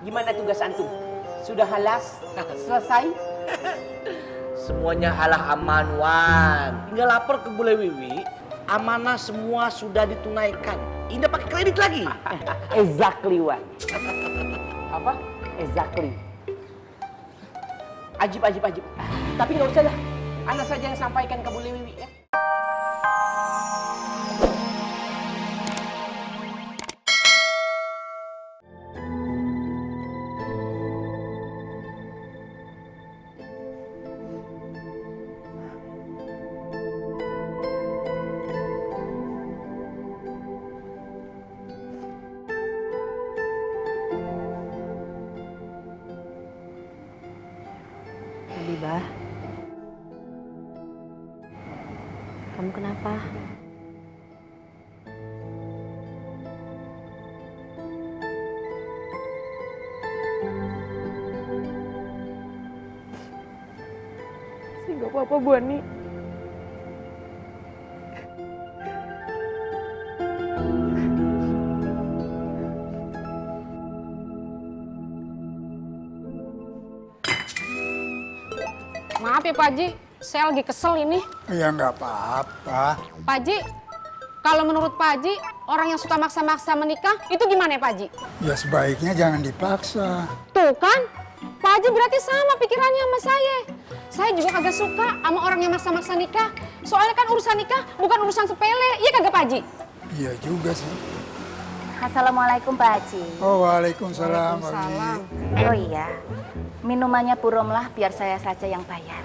Gimana tugas antum? Sudah halas? Selesai? Semuanya alah aman, Wan. Tinggal lapor ke Bule Wiwi, amanah semua sudah ditunaikan. Indah pakai kredit lagi. Exactly, Wan. Apa? Exactly. Ajib. Tapi nggak usah lah. Ana saja yang sampaikan ke Bule Wiwi ya. Habibah, kamu kenapa? Saya nggak apa-apa, Bu Ani. Maaf ya Pak Haji, saya lagi kesel ini. Ya nggak apa-apa. Pak Haji, kalau menurut Pak Haji, orang yang suka maksa-maksa menikah, itu gimana ya Pak Haji? Ya sebaiknya jangan dipaksa. Tuh kan, Pak Haji berarti sama pikirannya sama saya. Saya juga kagak suka sama orang yang maksa-maksa nikah. Soalnya kan urusan nikah bukan urusan sepele, iya kagak Pak Haji? Iya juga sih. Assalamualaikum Pak Haji. Oh, waalaikumsalam. Waalaikumsalam. Abi. Oh iya, minumannya Bu Romlah biar saya saja yang bayar.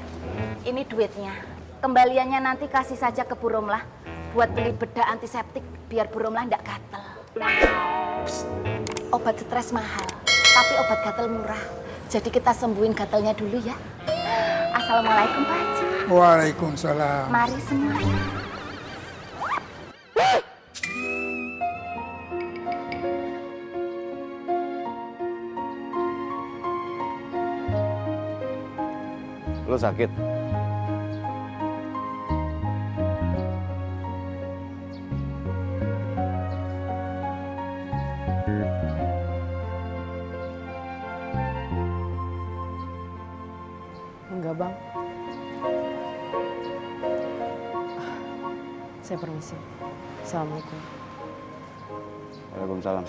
Ini duitnya. Kembaliannya nanti kasih saja ke Bu Romlah buat beli bedak antiseptik biar Bu Romlah nggak gatel. Psst, obat stres mahal, tapi obat gatel murah. Jadi kita sembuhin gatelnya dulu ya. Assalamualaikum Pak Haji. Waalaikumsalam. Mari semuanya. Lo sakit? Enggak, Bang. Saya permisi. Assalamualaikum. Waalaikumsalam.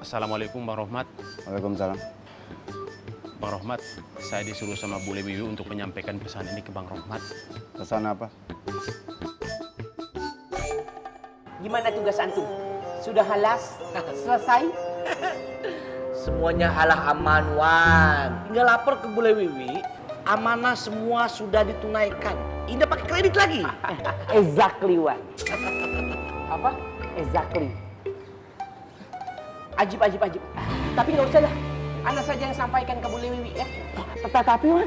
Assalamualaikum Bang Rohmat. Waalaikumsalam. Bang Rohmat, saya disuruh sama Bule Wiwi untuk menyampaikan pesan ini ke Bang Rohmat. Pesan apa? Gimana tugas antum? Sudah halas? Selesai? Semuanya alah aman, Wan. Tinggal lapor ke Bule Wiwi, amanah semua sudah ditunaikan. Indah pakai kredit lagi. Exactly, Wan. Apa? Exactly. Ajib. Tapi nggak usah lah. Ana saja yang sampaikan ke Bule Wiwi ya. Tapi, Wan.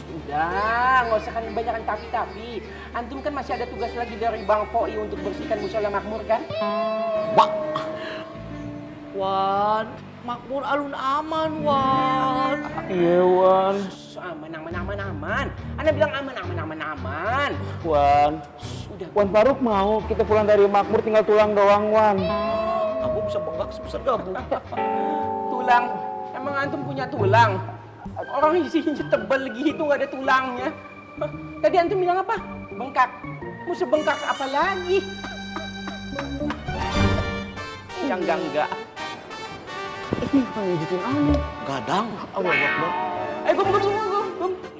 Udah, nggak usah kan kebanyakan tapi. Antum kan masih ada tugas lagi dari Bang Foi untuk bersihkan musola makmur kan? Wah. Wan, makmur alun aman, Wan. Iya, Wan. Aman. Ana bilang aman. Wan. Udah. Wan Faruk mau kita pulang dari makmur tinggal tulang doang, Wan. Kamu bisa bengkak sebesar gabu. Tulang. Emang antum punya tulang? Orang isinya tebal gitu nggak ada tulangnya. Hah? Tadi antum bilang apa? Bengkak. Mau sebengkak apa lagi? Yang enggak. Ini bukan ngejitin aneh. Gadang. Allah Akbar.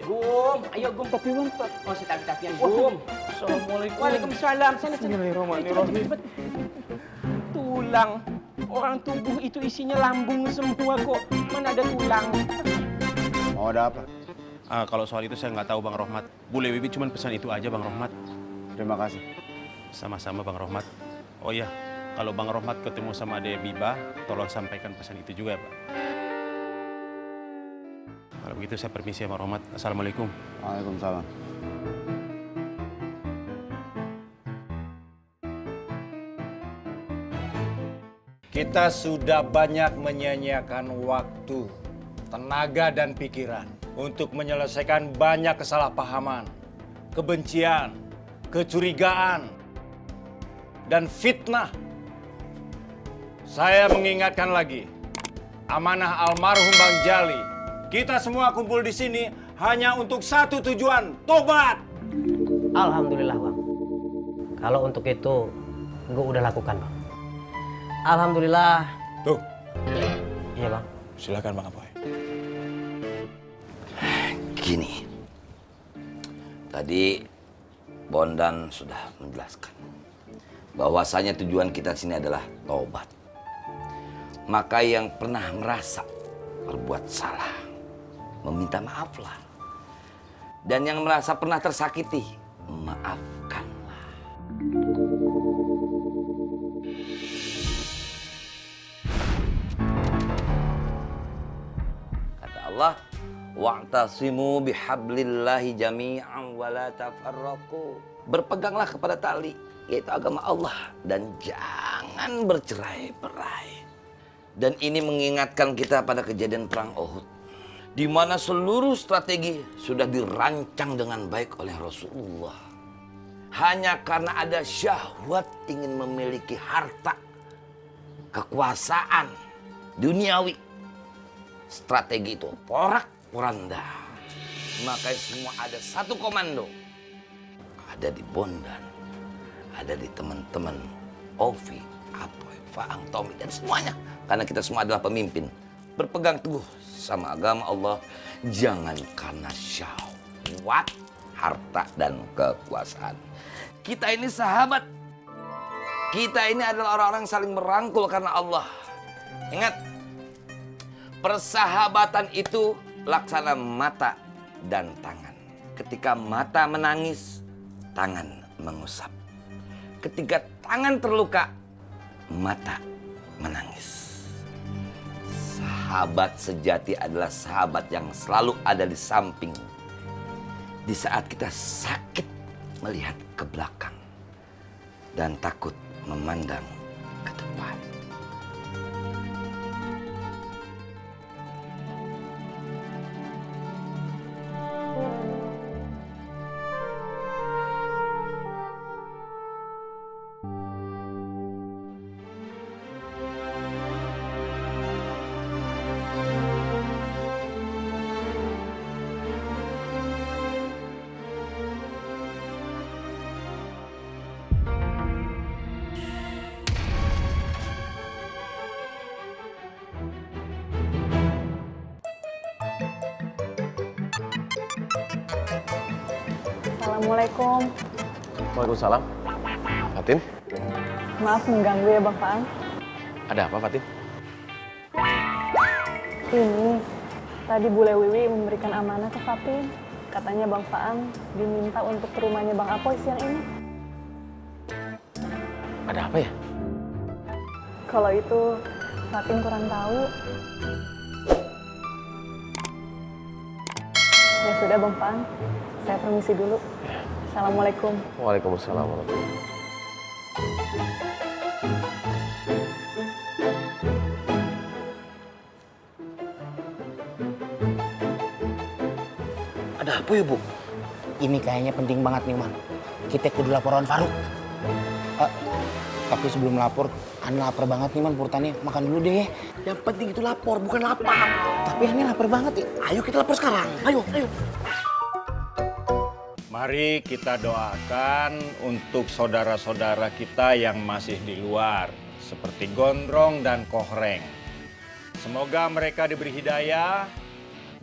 Gum. Ayo gum. Tapi Wan, Oh, si tapi-tapian gum. Assalamualaikum. Waalaikumsalam. Sana. Bismillahirrahmanirrahim. Cepet. Tulang. Orang tubuh itu isinya lambung semua kok. Mana ada tulang? Mau ada apa? Kalau soal itu saya nggak tahu Bang Rohmat. Bule Wiwi cuma pesan itu aja Bang Rohmat. Terima kasih. Sama-sama Bang Rohmat. Oh iya, kalau Bang Rohmat ketemu sama Ade Biba, tolong sampaikan pesan itu juga ya Pak. Kalau begitu saya permisi ya Bang Rohmat. Assalamualaikum. Waalaikumsalam. kita sudah banyak menyia-nyiakan waktu, tenaga, dan pikiran untuk menyelesaikan banyak kesalahpahaman, kebencian, kecurigaan, dan fitnah. Saya mengingatkan lagi, amanah almarhum Bang Jali. Kita semua kumpul di sini hanya untuk satu tujuan, tobat. Alhamdulillah Bang. Kalau untuk itu, gue udah lakukan Bang. Alhamdulillah. Tuh. Iya Bang. Silakan Bang Apoy. Gini, tadi Bondan sudah menjelaskan bahwasanya tujuan kita sini adalah taubat. Maka yang pernah merasa berbuat salah, meminta maaflah. Dan yang merasa pernah tersakiti, maafkanlah. Kata Allah, wa'tasimu bihablillahi jami'an wa la tafarraqu. Berpeganglah kepada tali, yaitu agama Allah, dan jangan bercerai-berai. Dan ini mengingatkan kita pada kejadian perang Uhud, di mana seluruh strategi sudah dirancang dengan baik oleh Rasulullah. Hanya karena ada syahwat ingin memiliki harta, kekuasaan duniawi, strategi itu porak-poranda. Makanya semua ada satu komando. Ada di Bondan, ada di teman-teman Ovi, Apoy, Faang, Tommy, dan semuanya. Karena kita semua adalah pemimpin. Berpegang teguh sama agama Allah. Jangan karena syahwat, harta, dan kekuasaan. Kita ini sahabat. Kita ini adalah orang-orang saling merangkul karena Allah. Ingat, persahabatan itu laksana mata dan tangan. Ketika mata menangis, tangan mengusap. Ketika tangan terluka, mata menangis. Sahabat sejati adalah sahabat yang selalu ada di samping. Di saat kita sakit melihat ke belakang dan takut memandang ke depan. Assalamualaikum. Waalaikumsalam. Fatin, Maaf mengganggu ya Bang Faang. ada apa Fatin? Ini, tadi Bule Wiwi memberikan amanah ke Fatin. Katanya Bang Faang diminta untuk ke rumahnya Bang Apoy siang ini. Ada apa ya? Kalau itu, Fatin kurang tahu. Ya sudah Bang Faang, saya permisi dulu. Assalamualaikum. Waalaikumsalam warahmatullahi. Ada apa ya Bu? Ini kayaknya penting banget nih Man. Kita kudu laporan Faruk. Tapi sebelum lapor, Ani lapar banget nih Man purtannya. Makan dulu deh. Yang penting itu lapor, bukan lapar. Tapi Ani lapar banget ya. Ayo kita lapor sekarang. Ayo. Mari kita doakan untuk saudara-saudara kita yang masih di luar, seperti Gondrong dan Kohreng. Semoga mereka diberi hidayah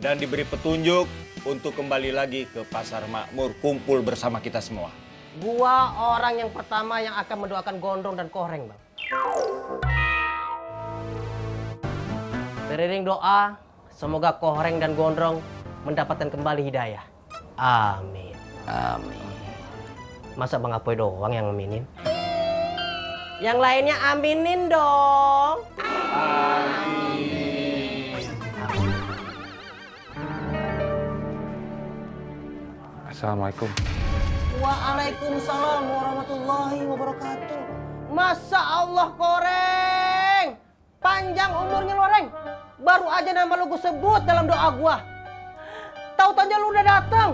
dan diberi petunjuk untuk kembali lagi ke Pasar Makmur, kumpul bersama kita semua. Gua orang yang pertama yang akan mendoakan Gondrong dan Kohreng, Bang. Beriring doa, semoga Kohreng dan Gondrong mendapatkan kembali hidayah. Amin. Amin. Masa Bang Apoy doang yang aminin? Yang lainnya aminin dong. Amin. Assalamualaikum. Waalaikumsalam warahmatullahi wabarakatuh. Masa Allah Kohreng, panjang umurnya lo, Reng. Baru aja nama lo gue sebut dalam doa gua. Tahu-tahu aja lu udah datang.